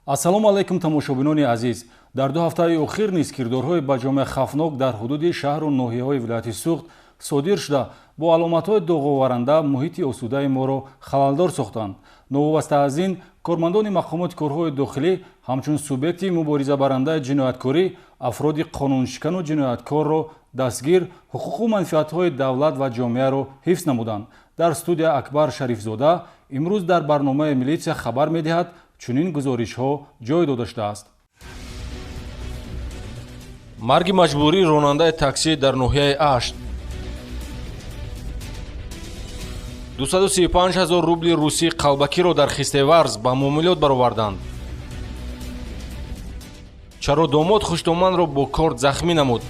ассалому алайкум тамошобинони азиз. дар ду ҳафтаи охир низ кирдорҳои ба ҷомеъ хафнок дар ҳудуди шаҳру ноҳияҳои вилояти суғд содир шуда бо аломатҳои доғоваранда муҳити осудаи моро халалдор сохтанд. новобаста аз ин кормандони мақомоти корҳои дохилӣ ҳамчун субъекти муборизабарандаи ҷинояткорӣ афроди қонуншикану ҷинояткорро дастгир ҳуқуқу манфиатҳои давлат ва ҷомеаро ҳифз намуданд. дар студия акбар шарифзода имрӯз дар барномаи милитсия хабар медиҳад чунин гузоришҳо ҷой дода шудааст. марги маҷбурии ронандаи таксӣ дар ноҳияи ашт. 235 000 рубли русӣ қалбакиро дар хистеварз ба муомилот бароварданд. чаро домод хуштоманро бо корт захмӣ намуд.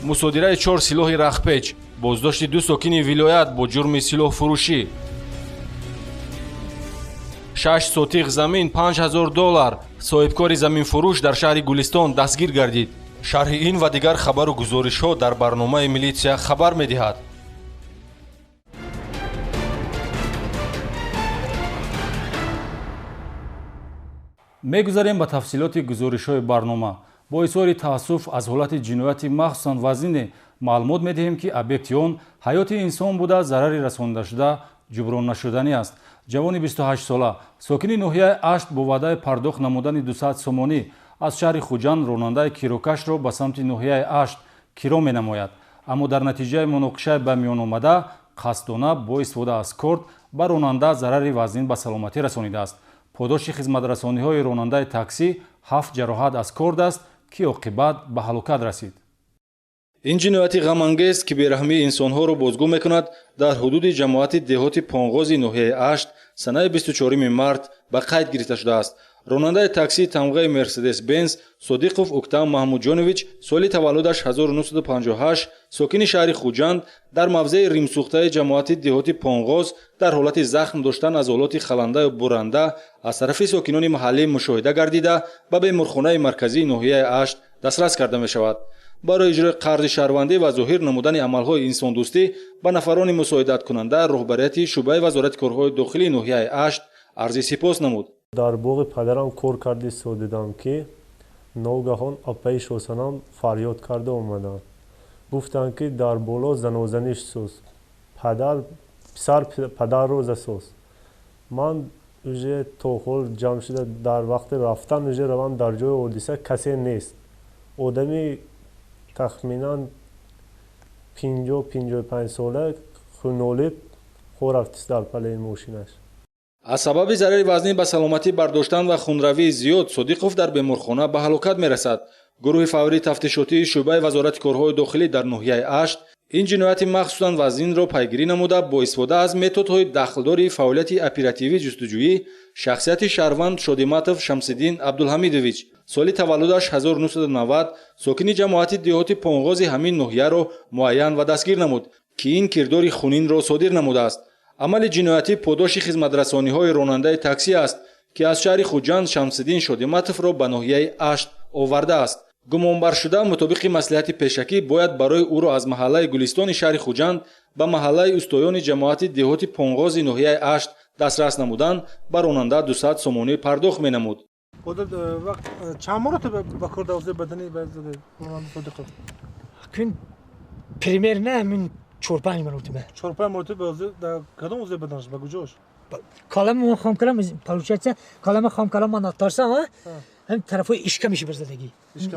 мусодираи 4 силоҳи рахпеч, боздошти 2 сокини вилоят бо ҷурми силоҳфурӯшӣ. 6 сотиқ замин $5000 соҳибкори заминфурӯш дар шаҳри Гулистон дастгир гардид. шарҳи ин ва дигар хабару гузоришҳо дар барномаи милитсия хабар медиҳад. мегузарем ба тафсилоти гузоришҳои барнома. бо изҳори таассуф аз ҳолати ҷинояти махсусан вазине маълумот медиҳем ки объекти он ҳаёти инсон буда зарари расонидашуда ҷуброннашуданӣ аст. ҷавони 28 сола сокини ноҳияи ашт бо ваъдаи пардохт намудани 200 сомонӣ аз шаҳри хуҷанд ронандаи кирокашро ба самти ноҳияи ашт киро менамояд. аммо дар натиҷаи муноқишаи ба миёномада қасдона бо истифода аз корт ба ронанда зарари вазнин ба саломатӣ расонидааст. подоши хизматрасониҳои ронандаи таксӣ 7 ҷароҳат аз корт аст ки оқибат ба ҳалокат расид. ин ҷинояти ғамангез ки бераҳмии инсонҳоро бозгӯ мекунад дар ҳудуди ҷамоати деҳоти понғози ноҳияи ашт санаи 24 март ба қайд гирифта шудааст. ронандаи таксӣ тамғаи мерседес бенз содиқов уктам маҳмудҷонович соли таваллудаш 1958 сокини шаҳри хуҷанд дар мавзеи римсӯхтаи ҷамоати деҳоти понғоз дар ҳолати захм доштан азолоти халандаю буранда аз тарафи сокинони маҳаллӣ мушоҳида гардида ба беморхонаи марказии ноҳияи ашт дастрас карда мешавад. барои иҷрои қарзи шаҳрвандӣ ва зоҳир намудани амалҳои инсондӯстӣ ба нафарони мусоидаткунанда роҳбарияти шӯъбаи вазорати корҳои дохилии ноҳияи ашт арзи сипос намуд. дар боғи падарам кор карди содидам ки ногаҳон апаи шосанам фарёд карда омаданд. гуфтанд ки дар боло занозаниш сӯз писар падарро засоз. ман уже то ҳол ҷамъ шуда дар вақти рафтан уже равам дар ҷои ҳодиса касе нест. одами тахминан 50-55 сола хунолид хорафтист дар палаи мошинаш. аз сабаби зарари вазнин ба саломатӣ бардоштан ва хунравии зиёд содиқов дар беморхона ба ҳалокат мерасад. гурӯҳи фаврии тафтишотии шӯъбаи вазорати корҳои дохилӣ дар ноҳияи ашт ин ҷинояти махсусан вазнинро пайгирӣ намуда бо истифода аз методҳои дахлдори фаъолияти оперативии ҷустуҷӯӣ шахсияти шаҳрванд шодиматов шамсиддин абдулҳамидович соли таваллудаш 1990 сокини ҷамоати деҳоти понғози ҳамин ноҳияро муайян ва дастгир намуд ки ин кирдори хунинро содир намудааст. амали ҷиноятӣ подоши хизматрасониҳои ронандаи таксӣ аст ки аз шаҳри хуҷанд шамсиддин шодиматовро ба ноҳияи ашт овардааст. гумонбаршуда мутобиқи маслиҳати пешакӣ бояд барои ӯро аз маҳаллаи гулистони шаҳри хуҷанд ба маҳаллаи устоёни ҷамоати деҳоти понғози ноҳияи ашт дастрас намудан ба ронанда 200 сомонӣ пардохт менамуд. чанд маротиба ба кор давози бадани содиқов? кун примерно ҳамин 4-5 маротиба. 4-5 маротиба дар кадом вазифа баданаш ба куҷош? калама хом калам получается калама хом калам ман атарсам ҳам тарафои ишка меши барзадагӣ.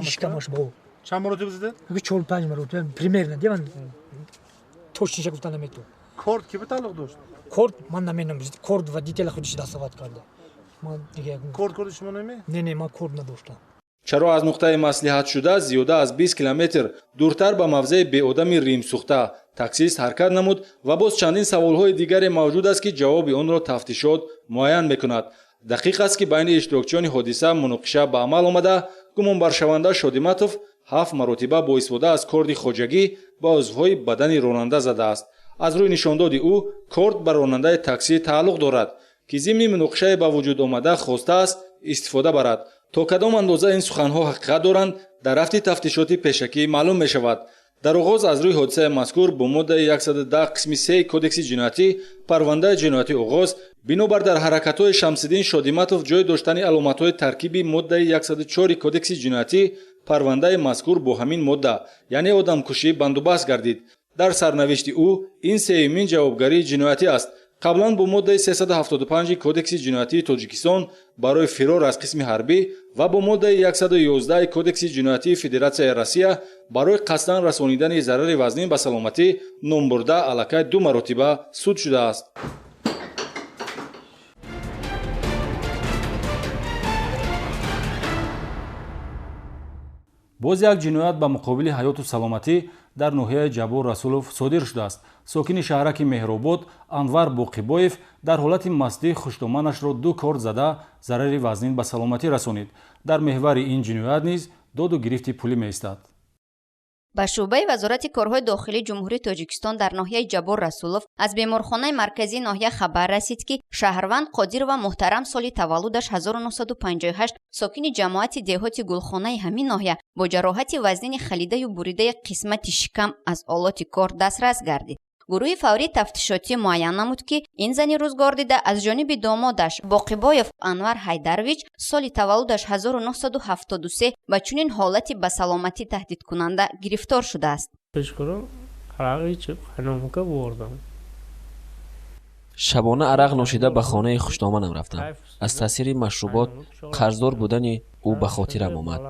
ишка маш бо. чанд маротиба зида? 4-5 маротиба примерно диван. точно гуфта намету. корт ки ба тааллуқ дошт? корт ман наменам. корт водителя худиш дастоват карда. ман дига корт шумо наме? не ман корт надоштам. чаро аз нуқтаи маслиҳатшуда зиёда аз 20 километр дуртар ба мавзеи беодами римсӯхта таксист ҳаракат намуд ва боз чандин саволҳои дигаре мавҷуд аст ки ҷавоби онро тафтишот муайян мекунад. дақиқ аст ки байни иштирокчиёни ҳодиса муноқиша ба амал омада гумонбаршаванда шодиматов 7 маротиба бо истифода аз корди хоҷагӣ ба узвҳои бадани ронанда задааст. аз рӯи нишондоди ӯ корт ба ронандаи таксӣ тааллуқ дорад ки зимни муноқишае ба вуҷуд омада хостааст истифода барад. то кадом андоза ин суханҳо ҳақиқат доранд дар рафти тафтишоти пешакӣ маълум мешавад. дар оғоз аз рӯи ҳодисаи мазкур бо моддаи 110 қисми 3 кодекси ҷиноятӣ парвандаи ҷиноятӣ оғоз бинобар дар ҳаракатҳои Шамсиддин Шодиматов ҷои доштани аломатҳои таркиби моддаи 104 кодекси ҷиноятӣ парвандаи мазкур бо ҳамин модда яъне одамкушӣ бандубаст гардид. дар сарнавишти ӯ ин сеюмин ҷавобгарии ҷиноятӣ аст. қаблан бо моддаи 375 кодекси ҷиноятии Тоҷикистон барои фирор аз қисми ҳарбӣ ва бо моддаи 111 кодекси ҷиноятии Федератсияи Россия барои қасдан расонидани зарари вазнин ба саломатӣ номбурда аллакай 2 маротиба суд шудааст. боз як ҷиноят ба муқобили ҳаёту саломатӣ дар ноҳияи Ҷабор Расулов содир шудааст. сокини шаҳраки Меҳробод Анвар Боқибоев дар ҳолати мастӣ хуштоманашро 2 корд зада зарари вазнин ба саломатӣ расонид. дар меҳвари ин ҷиноят низ доду гирифти пулӣ меистад. ба шӯъбаи вазорати корҳои дохилии ҷумҳурии Тоҷикистон дар ноҳияи Ҷабор Расулов аз беморхонаи марказии ноҳия хабар расид, ки Шаҳрванд Қодирова Муҳтарам соли таваллудаш 1958 сокини ҷамоати деҳоти Гулхонаи ҳамин ноҳия бо ҷароҳати вазнини халидаю буридаи қисмати шикам аз олоти кор дастрас гардид. гурӯҳи фаврии тафтишотӣ муайян намуд, ки ин зани рӯзгордида аз ҷониби домодаш Боқибоев Анвар Ҳайдарович соли таваллудаш 1973 ба чунин ҳолати ба саломатӣ таҳдидкунанда гирифтор шудааст. шабона арақ нӯшида ба хонаи хуштоманам рафтам. аз таъсири машрубот қарздор будани ӯ ба хотирам омад.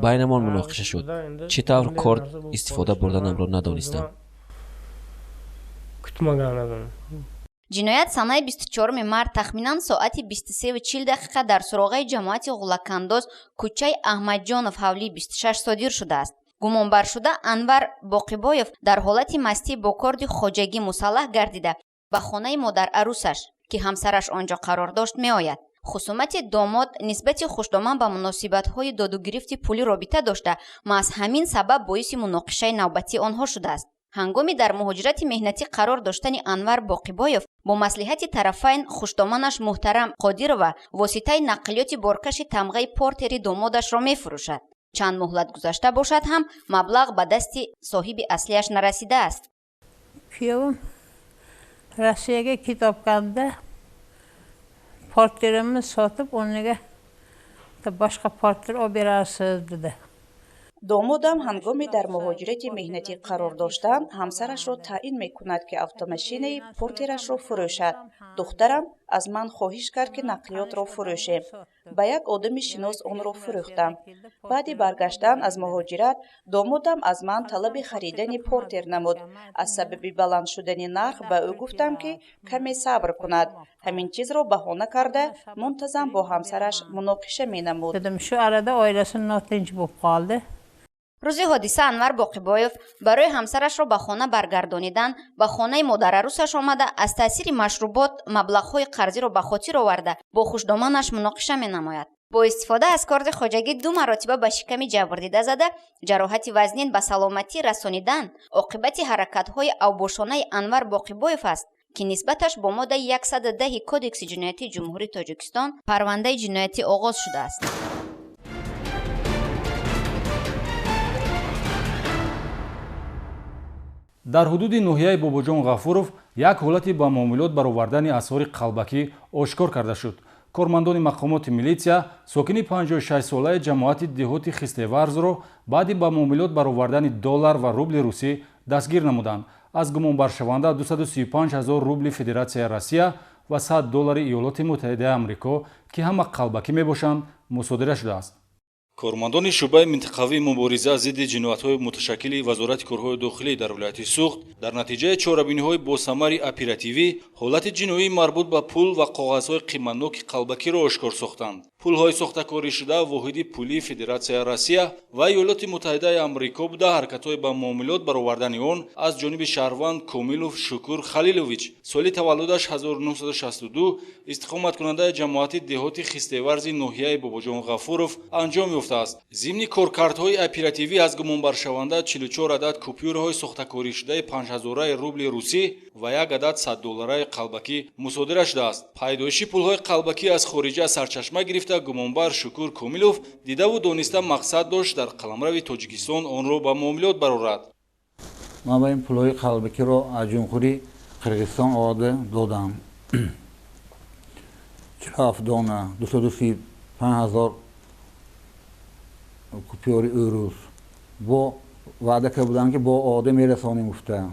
байнамон муноқиша шуд. чӣ тавр корд истифода бурданамро надонистам. ҷиноят санаи 24 март тахминан соати 23:40 дар суроғаи ҷамоати ғулакандоз кӯчаи Аҳмадҷонов ҳавлии 26 содир шудааст. гумонбаршуда Анвар Боқибоев дар ҳолати мастӣ бо корди хоҷагӣ мусаллаҳ гардида ба хонаи модар арусаш, ки ҳамсараш онҷо қарор дошт, меояд. хусумати домод нисбати хуштоман ба муносибатҳои додугирифти пулӣ робита дошта, маҳз ҳамин сабаб боиси муноқишаи навбатии онҳо шудааст. ҳангоми дар муҳоҷирати меҳнатӣ қарор доштани Анвар Боқибоев бо маслиҳати тарафайн хуштоманаш Муҳтарам Қодирова воситаи нақлиёти боркаши тамғаи портери домодашро мефурӯшад. чанд муҳлат гузашта бошад ҳам маблағ ба дасти соҳиби аслиаш нарасидааст. Kuyovim Rossiyaga ketayotganda portyerimni sotib, o'rniga boshqa portyer olib berasiz dedi. домодам ҳангоми дар муҳоҷирати меҳнатӣ қарор доштан ҳамсарашро таъин мекунад, ки автомашинаи портерашро фурӯшад. духтарам аз ман хоҳиш кард, ки нақлиётро фурӯшем. ба як одами шинос онро фурӯхтам. баъди баргаштан аз муҳоҷират домодам аз ман талаби харидани портер намуд. аз сабаби баланд шудани нарх ба ӯ гуфтам, ки каме сабр кунад. ҳамин чизро баҳона карда мунтазам бо ҳамсараш муноқиша менамуд. Dedim shu arada oilasi notinch bo'lib qoldi. рӯзи ҳодиса Анвар Боқибоев барои ҳамсарашро ба хона баргардонидан ба хонаи модарарусаш омада, аз таъсири машрубот маблағҳои қарзиро ба хотир оварда бо хушдоманаш муноқиша менамояд. бо истифода аз корди хоҷагӣ 2 маротиба ба шиками ҷабрдида зада ҷароҳати вазнин ба саломатӣ расонидан оқибати ҳаракатҳои авбошонаи Анвар Боқибоев аст, ки нисбаташ бо моддаи 110 кодекси ҷиноятии ҷумҳурии Тоҷикистон парвандаи ҷиноятӣ оғоз шудааст. дар ҳудуди ноҳияи Бобоҷон Ғафуров як ҳолати ба муомилот баровардани асъори қалбакӣ ошкор карда шуд. кормандони мақомоти милитсия сокини 56-солаи ҷамоати деҳоти Хистеварзро баъди ба муомилот баровардани доллар ва рубли русӣ дастгир намуданд. аз гумонбаршаванда 235 000 рубли Федератсияи Россия ва $100 Иёлоти Муттаҳидаи Амрико, ки ҳама қалбакӣ мебошанд, мусодира шудааст. кормандони шӯъбаи минтақавии мубориза зидди ҷиноятҳои муташаккили вазорати корҳои дохилӣ дар вилояти Суғд дар натиҷаи чорабиниҳои босамари оперативӣ ҳолати ҷиноӣ марбут ба пул ва коғазҳои қиматноки қалбакиро ошкор сохтанд. пулҳои сохтакоришуда воҳиди пулии Федератсияи Россия ва Иёлоти Муттаҳидаи Амрико буда ҳаракатҳои ба муомилот баровардани он аз ҷониби Шаҳрванд Комилов Шукур Халилович соли таваллудаш 1962 истиқоматкунандаи ҷамоати деҳоти Хистеварзи ноҳияи Бобоҷон Ғафуров анҷом ёфтааст. зимни коркардҳои оперативӣ аз гумонбаршаванда 44 адад купюраҳои сохтакоришудаи 5000 рубли русӣ ва як адад $100 қалбакӣ мусодира шудааст. пайдоиши пулҳои қалбакӣ аз хориҷа сарчашма гирифта гумонбар Шукур Комилов дидаву дониста мақсад дошт дар қаламрави Тоҷикистон онро ба муомилот барорад. من این پولای قلبکی رو از جمهوری قرقیزستان آورده دادم 47 دانه 235,000 کوپیور یورو با وعده که بودن که با آده میرسانیم گفتم.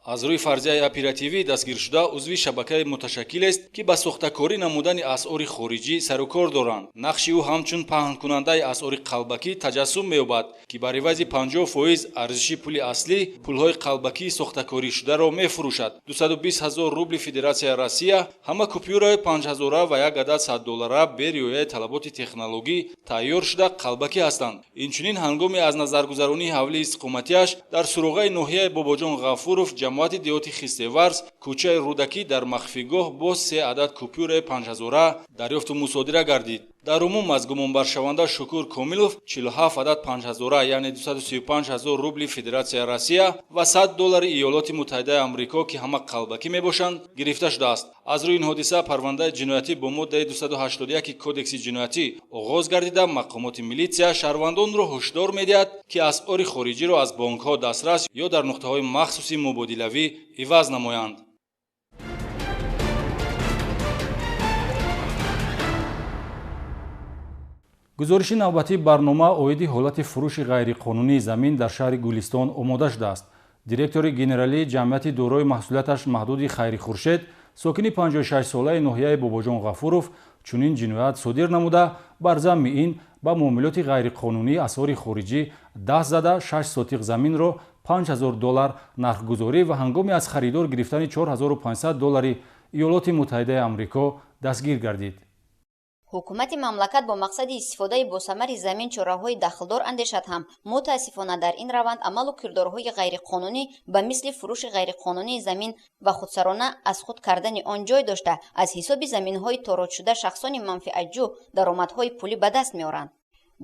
аз рӯи фарзияи оперативӣ дастгиршуда узви шабакаи муташаккил аст ки ба сохтакорӣ намудани асъори хориҷӣ сарукор доранд. нақши ӯ ҳамчун паҳнкунандаи асъори қалбакӣ таҷассум меёбад ки бар ивази 50% арзиши пули аслӣ пулҳои қалбакии сохтакоришударо мефурӯшад. 220,000 рубли Федератсияи Россия ҳама купюраи 5,000 ва як адад $100 бе риояи талаботи технологӣ тайёр шуда қалбакӣ ҳастанд. инчунин ҳангоми аз назаргузаронии ҳавлии истиқоматиаш дар суроғаи ноҳияи Бобоҷон Ғафуров ҷамоати деҳоти Хистеварз кӯчаи Рудакӣ дар махфигоҳ бо 3 адад купюраи 5,000 дарёфту мусодира гардид. дар умум аз гумонбаршаванда Шукур Комилов 47 адад 5,000 яъне 235,000 рубли Федератсияи Россия ва $100 Иёлоти Муттаҳидаи Амрико ки ҳама қалбакӣ мебошанд гирифта шудааст. аз рӯи ин ҳодиса парвандаи ҷиноятӣ бо моддаи 281 Кодекси ҷиноятӣ оғоз гардида мақомоти милитсия шаҳрвандонро ҳушдор медиҳад ки асъори хориҷиро аз бонкҳо дастрас ё дар нуқтаҳои махсуси мубодилавӣ иваз намоянд. гузориши навбатии барнома оиди ҳолати фурӯши ғайриқонунии замин дар шаҳри Гулистон омода шудааст. директори генералии ҷамъияти дорои маҳсулияташ маҳдуди Хайри Хуршед сокини 56-солаи ноҳияи Бобоҷон Ғафуров чунин ҷиноят содир намуда бар замми ин ба муомилоти ғайриқонунии асъори хориҷӣ даст зада 6 сотиқ заминро $5,000 нархгузорӣ ва ҳангоми аз харидор гирифтани $4,500 Иёлоти Муттаҳидаи Амрико дастгир гардид. ҳукумати мамлакат бо мақсади истифодаи босамари замин чораҳои дахлдор андешад ҳам мутаассифона дар ин раванд амалу кирдорҳои ғайриқонунӣ ба мисли фурӯши ғайриқонунии замин ва худсарона аз худ кардани он ҷой дошта аз ҳисоби заминҳои тородшуда шахсони манфиатҷӯ даромадҳои пулӣ ба даст меоранд.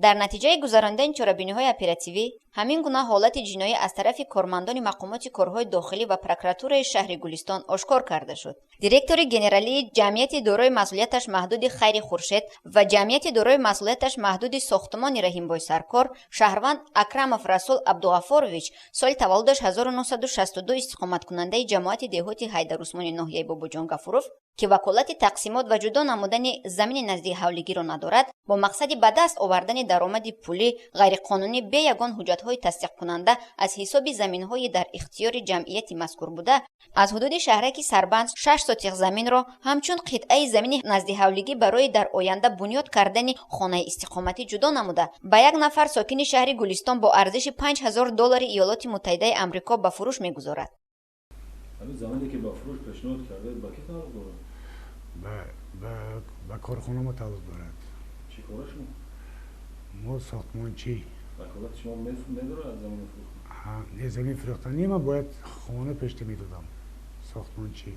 дар натиҷаи гузарондани чорабиниҳои оперативӣ ҳамин гуна ҳолати ҷиноӣ аз тарафи кормандони мақомоти корҳои дохилӣ ва прокуратураи шаҳри Гулистон ошкор карда шуд. директори генералии ҷамъияти дорои масъулияташ маҳдуди Хайри Хуршед ва ҷамъияти дорои масъулияташ маҳдуди Сохтмони Раҳимбой Саркор шаҳрванд Акрамов Расул Абдуғафорович соли таваллудаш 1962 истиқоматкунандаи ҷамоати деҳоти Ҳайдарусмони ноҳияи Бобоҷон Ғафуров ки ваколати тақсимот ва ҷудо намудани замини назди ҳавлигиро надорад бо мақсади ба даст овардани даромади пулӣ ғайриқонунӣ бе ягон ҳуҷҷатҳои тасдиқкунанда аз ҳисоби заминҳои дар ихтиёри ҷамъияти мазкур буда аз ҳудуди шаҳраки Сарбанд 6 сотиқ заминро ҳамчун қитъаи замини назди барои дар оянда бунёд кардани хонаи истиқоматӣ ҷудо намуда ба як нафар сокини шаҳри Гулистон бо арзиши $5,000 Иёлоти Муттаҳидаи Амрико ба фурӯш мегузорад. замане ки ба фурӯш пешниҳод кардед ба ки тааллуқ дорад? ба корхона мо тааллуқ дорад. чӣ кора шумо? мо сохтмончӣ. ваколати шумо медорад аз замин фурӯхтан? не замин фурӯхтани ман бояд хона пешта медодам. сохтмончӣ.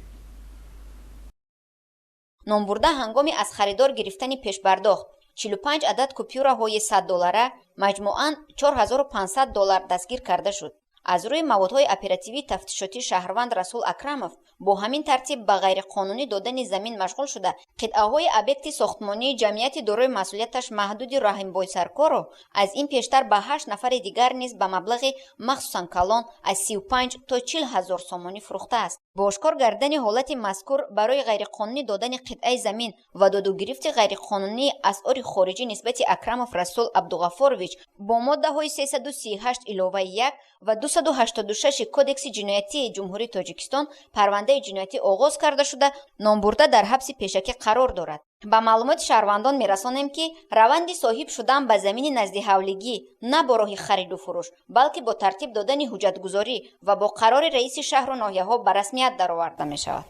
номбурда ҳангоми аз харидор гирифтани пешбардохт 45 адад купюраҳои $100 маҷмуан $4,500 дастгир карда шуд. аз рӯи маводҳои оперативии тафтишотӣ шаҳрванд Расул Акрамов бо ҳамин тартиб ба ғайриқонунӣ додани замин машғул шуда қитъаҳои объекти сохтмонии ҷамъияти дорои масъулияташ маҳдуди Раҳимбой Саркорро аз ин пештар ба 8 нафари дигар низ ба маблағи махсусан калон аз 35 то 40 ҳазор сомонӣ фурӯхтааст. бо ошкор гардани ҳолати мазкур барои ғайриқонунӣ додани қитъаи замин ва додугирифти ғайриқонунии асъори хориҷӣ нисбати Акрамов Расул Абдуғафорович бо моддаҳои 338 илова 1 ва 286 Кодекси ҷиноятии Ҷумҳурии Тоҷикистон парвандаи ҷиноятӣ оғоз карда шуда номбурда дар ҳабси пешакӣ қарор дорад. ба маълумоти шаҳрвандон мерасонем ки раванди соҳиб шудан ба замини наздиҳавлигӣ на бо роҳи хариду фурӯш балки бо тартиб додани ҳуҷҷатгузорӣ ва бо қарори раиси шаҳру ноҳияҳо ба расмият дароварда мешавад.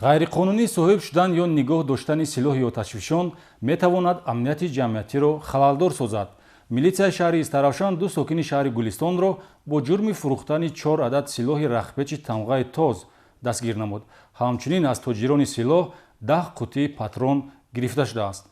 ғайриқонунӣ соҳиб шудан ё нигоҳ доштани силоҳи оташфишон метавонад амнияти ҷамъиятиро халалдор созад. милитсияи шаҳри Истаравшан 2 сокини шаҳри Гулистонро бо ҷурми фурӯхтани 4 адад силоҳи рахпечи тамғаи тоз дастгир намуд. ҳамчунин аз тоҷирони силоҳ 10 қуттии патрон гирифта шудааст.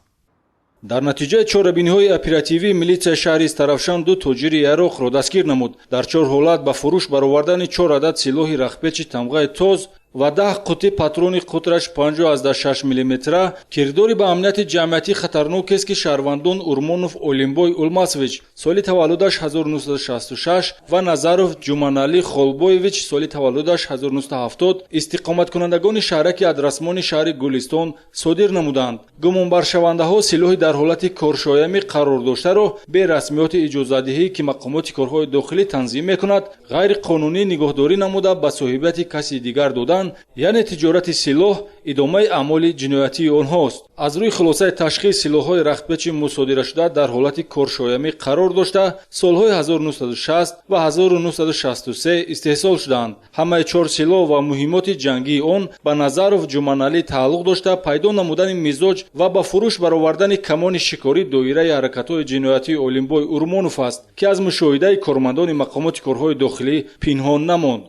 дар натиҷаи чорабиниҳои оперативӣ милитсияи шаҳри Истаравшан 2 тоҷири яроқро дастгир намуд. дар 4 ҳолат ба фурӯш баровардани 4 адад силоҳи рахпечи тамғаи тоз و 10 قطعه پاترون قطرش 50.6 میلیمتر کردوری به امنیت جمعیتی خطرناک است که شهروندان اورمونوف اولیمبوی اولماسویچ سال تولدش 1966 و نظروف جومانالی خولبویویچ سال تولدش 1970 استقامت کنندگان شهرک ادرسمان شهر گلستان صادر نمودند. گمانبرشونده‌ها سلاح در حالت کارشایمی قرار داشته را به رسمیات اجازه‌دهی که مقامات کارهای داخلی تنظیم می‌کند غیر قانونی نگهداری نموده به صاحبیت کسی دیگر دادن یعنی تجارت سلاح ادامه اعمال جنایتی آنهاست. از روی خلاصه تشخیص سلاح‌های رختبچ مصادره شده در حالت کارشایمی قرار داشته سال‌های 1960 و 1963 استحصال شدند. همه 4 سلاح و مهمات جنگی آن به نظروف جومانالی تعلق داشته پیدا نمودن مزاج و به فروش برآوردن کمان شکاری دایره حرکت‌های جنایتی اولیمبوی اورمونوف است که از مشاهده کارمندان مقامات کارهای داخلی پنهان نماند.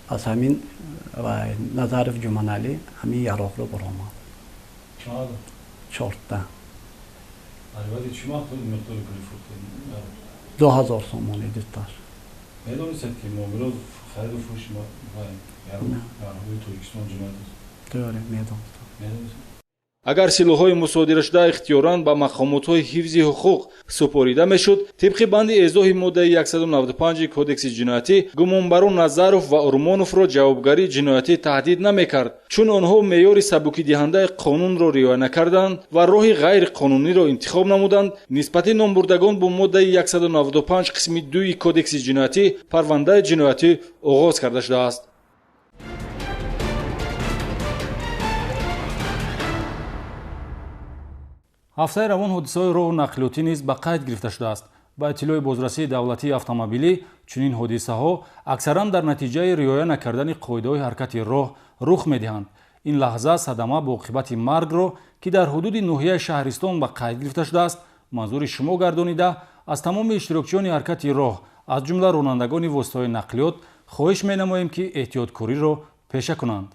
از همین و نظروف جومانالی همین یراق رو برآمد. چقدر؟ 14. البته چی مقدار پول فروخت؟ 2000 تومان دیدتش. میدونید که معاملات خرید و فروش ما یعنی ترکستان جنایت است. داره میدونم. اگر سلاح‌های مصادره شده اختیاراً به مقامات‌های حفظ حقوق سپریده میشد طبق بند اصلاح ماده 195 کودکس جنایتی گمانبران نظروف و اورمونوف را جوابگری جنایتی تهدید نمیکرد چون آنها معیار سبکی دهنده قانون را رعایت نکردند و راه غیر قانونی را انتخاب نمودند. نسبت نامبردگان با ماده 195 قسم 2 کودکس جنایتی پرونده جنایتی آغاز کرده شده است. ҳафтаи равон ҳодисаҳои роҳу нақлиётӣ низ ба қайд гирифта шудааст. ба иттилои бозрасии давлатии автомобилӣ чунин ҳодисаҳо аксаран дар натиҷаи риоя накардани қоидаҳои ҳаракати роҳ рух медиҳанд. ин лаҳза садама бо оқибати маргро ки дар ҳудуди ноҳияи шаҳристон ба қайд гирифта шудааст манзури шумо гардонида аз тамоми иштирокчиёни ҳаракати роҳ аз ҷумла ронандагони воситаҳои нақлиёт хоҳиш менамоем ки эҳтиёткориро пеша кунанд.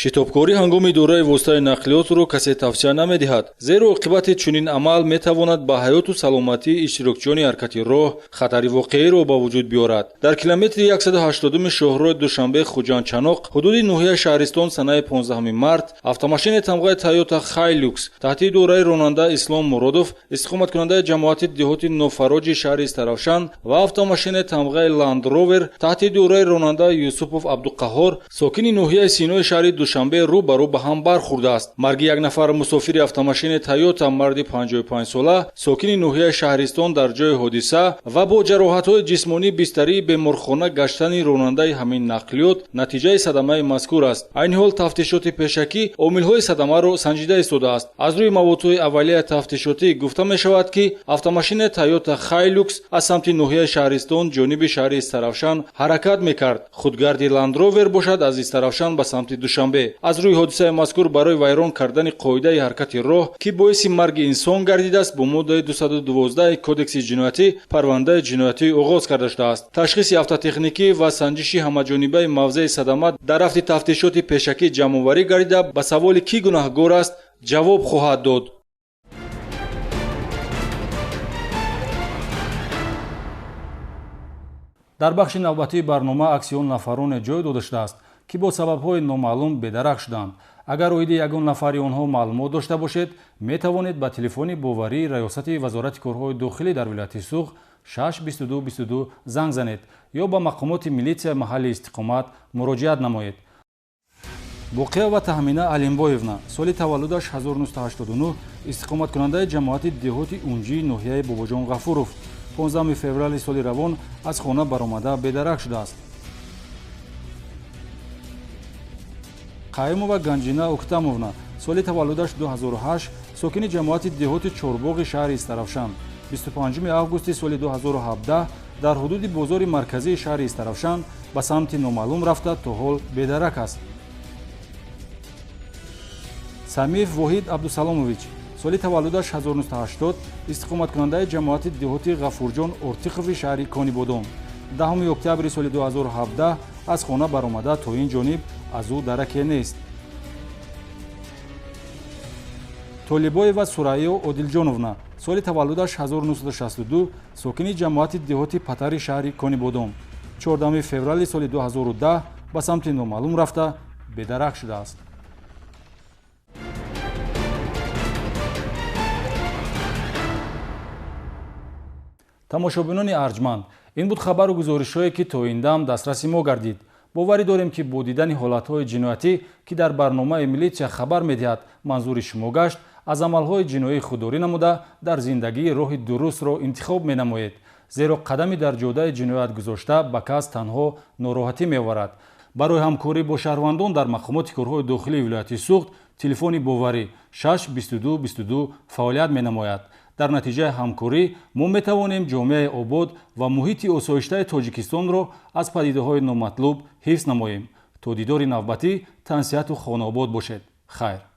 шитобкорӣ ҳангоми дораи воситаи нақлиётро касе тавсия намедиҳад, зеро оқибати чунин амал метавонад ба ҳаёту саломатии иштирокчиёни ҳаракати роҳ хатари воқеъиро ба вуҷуд биёрад. дар километри 180 шоҳрои душанбе хуҷандчаноқ ҳудуди ноҳияи шаҳристон санаи 15 март автомошини тамғаи Toyota Hilux таҳти дораи ронанда Ислом Муродов истиқоматкунандаи ҷамоати деҳоти Нофароҷи шаҳри Истаравшан ва автомошини тамғаи Land Rover таҳти дораи ронанда Юсупов Абдуқаҳҳор сокини ноҳияи Синои шаҳри душанбе рӯ ба рӯ ба ҳам бархӯрдааст. марги як нафар мусофири автомошини Toyota марди 55 сола сокини ноҳияи шаҳристон дар ҷои ҳодиса ва бо ҷароҳатҳои ҷисмонӣ бистарии беморхона гаштани ронандаи ҳамин нақлиёт натиҷаи садамаи мазкур аст. айни ҳол тафтишоти пешакӣ омилҳои садамаро санҷида истодааст. аз рӯи маводҳои аввалияи тафтишотӣ гуфта мешавад ки автомошини Toyota Hilux аз самти ноҳияи шаҳристон ҷониби шаҳри Истаравшан ҳаракат мекард. худгарди Land Rover бошад аз Истаравшан ба самти душанбе. аз рӯи ҳодисаи мазкур барои вайрон кардани қоидаи ҳаракати роҳ ки боиси марги инсон гардидааст бо моддаи 212 кодекси ҷиноятӣ парвандаи ҷиноятӣ оғоз карда шудааст. ташхиси автотехникӣ ва санҷиши ҳамаҷонибаи мавзеи садама дар рафти тафтишоти пешакӣ ҷамъоварӣ гардида ба саволи кӣ гунаҳгор аст ҷавоб хоҳад дод. дар бахши навбатии барнома аксион нафароне ҷой дода шудааст ки бо сабабҳои номаълум бедарак шуданд. агар оиди ягон нафари онҳо маълумот дошта бошед метавонед ба телефони боварии раёсати вазорати корҳои дохилӣ дар вилояти Суғ 62222 занг занед ё ба мақомоти милитсияи маҳалли истиқомат муроҷиат намоед. боқиева таҳмина Алимбоевна соли таваллудаш 1989 истиқоматкунандаи ҷамоати деҳоти унҷии ноҳияи Бобоҷон Ғафуров 15 феврали соли равон аз хона баромада бедарак шудааст. қаимова Ганҷина Уктамовна соли таваллудаш 2008 сокини ҷамоати деҳоти Чорбоғи шаҳри Истаравшан 25 августи соли 2017 дар ҳудуди бозори марказии шаҳри Истаравшан ба самти номаълум рафта то ҳол бедарак аст. Самиев Воҳид Абдусаломович соли таваллудаш 1980 истиқоматкунандаи ҷамоати деҳоти Ғафурҷон Ортиқови шаҳри Конибодон 10 октябри соли 2017 аз хона баромада то ин ҷониб аз ӯ дараке нест. Толибоева Сурайё Одилҷоновна соли таваллудаш 1962 сокини ҷамоати деҳоти Патари шаҳри Конибодон 14 феврали соли 2010 ба самти номаълум рафта бедарак шудааст. тамошобинони арҷманд, ин буд хабару гузоришҳое ки то ин дам дастраси мо гардид. боварӣ дорем ки бо дидани ҳолатҳои ҷиноятӣ ки дар барномаи милитсия хабар медиҳад манзури шумо гашт, аз амалҳои ҷиноӣ худдорӣ намуда дар зиндагии роҳи дурустро интихоб менамоед, зеро қадами дар ҷодаи ҷиноят гузошта ба кас танҳо нороҳатӣ меоварад. барои ҳамкорӣ бо шаҳрвандон дар мақомоти корҳои дохилии вилояти суғд телефони боварӣ 62222 фаъолият менамояд. дар натиҷаи ҳамкорӣ мо метавонем ҷомеаи обод ва муҳити осоиштаи тоҷикистонро аз падидаҳои номатлуб ҳифз намоем. то дидори навбатӣ, тансиҳату хонаобод бошед. хайр.